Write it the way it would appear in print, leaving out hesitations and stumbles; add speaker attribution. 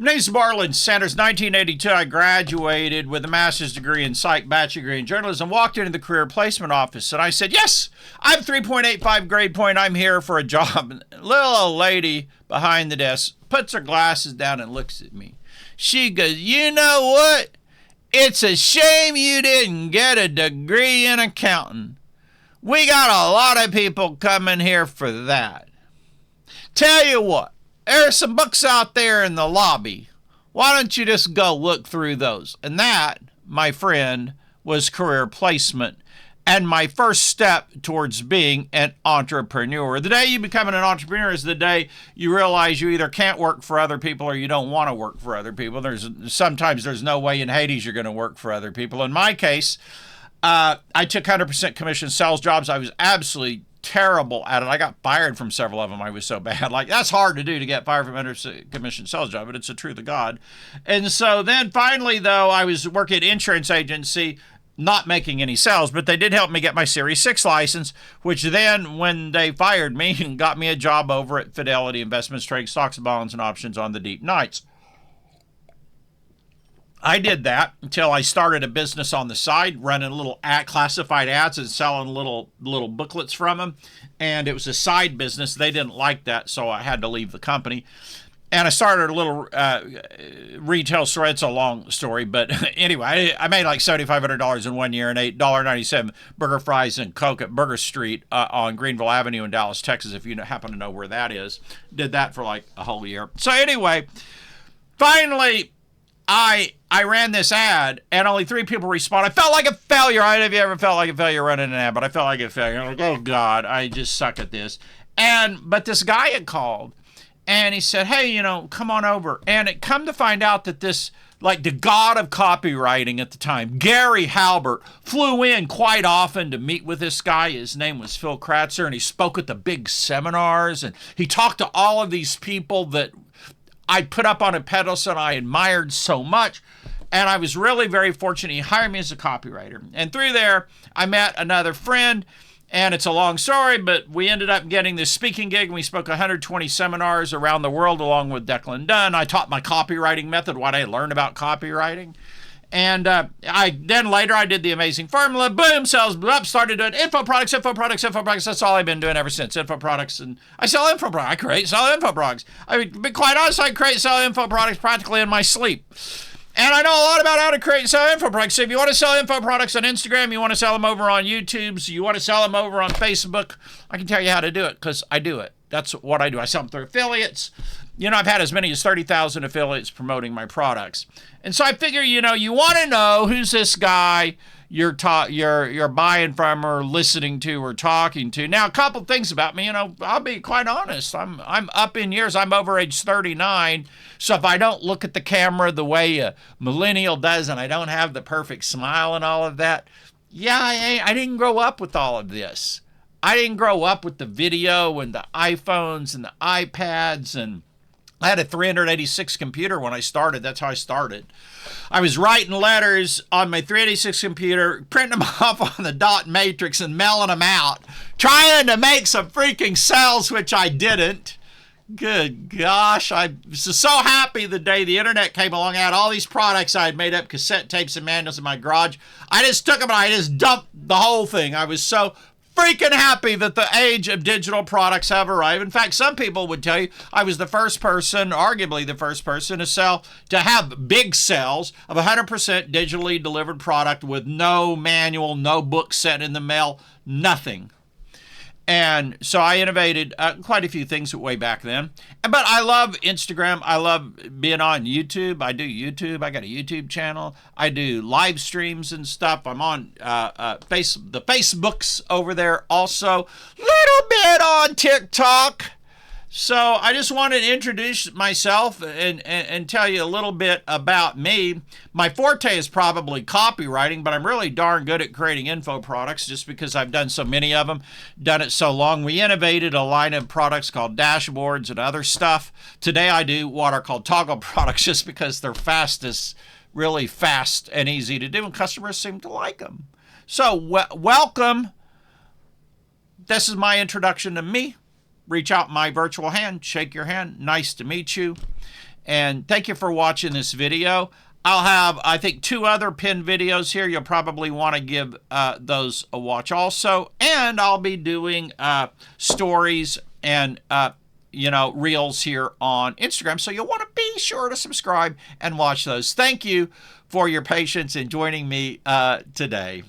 Speaker 1: My name's Marlon Sanders. 1982, I graduated with a master's degree in psych, bachelor degree in journalism, walked into the career placement office, and I said, yes, I have 3.85 grade point. I'm here for a job. Little old lady behind the desk puts her glasses down and looks at me. She goes, you know what? It's a shame you didn't get a degree in accounting. We got a lot of people coming here for that. Tell you what. There are some books out there in the lobby. Why don't you just go look through those? And that, my friend, was career placement and my first step towards being an entrepreneur. The day you become an entrepreneur is the day you realize you either can't work for other people or you don't want to work for other people. Sometimes there's no way in Hades you're going to work for other people. In my case, I took 100% commission sales jobs. I was absolutely terrible at it. I got fired from several of them. I was so bad. Like, that's hard to do, to get fired from a commission sales job, but it's the truth of God. And so then finally, though, I was working at an insurance agency, not making any sales, but they did help me get my Series 6 license, which then, when they fired me, got me a job over at Fidelity Investments, trading stocks, bonds, and options on the deep nights. I did that until I started a business on the side, running little classified ads and selling little booklets from them. And it was a side business. They didn't like that, so I had to leave the company. And I started a little retail store. It's a long story, but anyway, I made like $7,500 in 1 year and ate $1.97 burger, fries, and Coke at Burger Street on Greenville Avenue in Dallas, Texas, if you happen to know where that is. Did that for like a whole year. So anyway, finally, I ran this ad, and only 3 people responded. I felt like a failure. I don't know if you ever felt like a failure running an ad, but I felt like a failure. I'm like, oh, God, I just suck at this. But this guy had called, and he said, hey, come on over. And it come to find out that this, like the god of copywriting at the time, Gary Halbert, flew in quite often to meet with this guy. His name was Phil Kratzer, and he spoke at the big seminars, and he talked to all of these people that I put up on a pedestal and I admired so much. And I was really very fortunate. He hired me as a copywriter. And through there, I met another friend. And it's a long story, but we ended up getting this speaking gig. And we spoke 120 seminars around the world along with Declan Dunn. I taught my copywriting method, what I learned about copywriting. And later I did the Amazing Formula. Boom, sales blew up, started doing info products. That's all I've been doing ever since, info products. And I sell info products. I create, sell info products. I mean, be quite honest, I create, sell info products practically in my sleep. And I know a lot about how to create and sell info products. So if you want to sell info products on Instagram, you want to sell them over on YouTube, so you want to sell them over on Facebook, I can tell you how to do it because I do it. That's what I do. I sell them through affiliates. I've had as many as 30,000 affiliates promoting my products. And so I figure, you want to know who's this guy you're buying from or listening to or talking to. Now, a couple things about me, I'll be quite honest. I'm up in years. I'm over age 39. So if I don't look at the camera the way a millennial does and I don't have the perfect smile and all of that, I didn't grow up with all of this. I didn't grow up with the video and the iPhones and the iPads, and I had a 386 computer when I started. That's how I started. I was writing letters on my 386 computer, printing them off on the dot matrix and mailing them out, trying to make some freaking sales, which I didn't. Good gosh, I was so happy the day the internet came along. I had all these products I had made up, cassette tapes and manuals in my garage. I just took them and I just dumped the whole thing. I was so freaking happy that the age of digital products have arrived. In fact, some people would tell you I was the first person, arguably the first person, to have big sales of 100% digitally delivered product with no manual, no book sent in the mail, nothing. And so I innovated quite a few things way back then. But I love Instagram. I love being on YouTube. I do YouTube. I got a YouTube channel. I do live streams and stuff. I'm on the Facebooks over there also. Little bit on TikTok. So I just wanted to introduce myself and tell you a little bit about me. My forte is probably copywriting, but I'm really darn good at creating info products just because I've done so many of them, done it so long. We innovated a line of products called dashboards and other stuff. Today I do what are called toggle products just because they're really fast and easy to do, and customers seem to like them. So welcome. This is my introduction to me. Reach out my virtual hand, shake your hand. Nice to meet you. And thank you for watching this video. I'll have, I think, 2 other pinned videos here. You'll probably want to give those a watch also. And I'll be doing stories and reels here on Instagram. So you'll want to be sure to subscribe and watch those. Thank you for your patience in joining me today.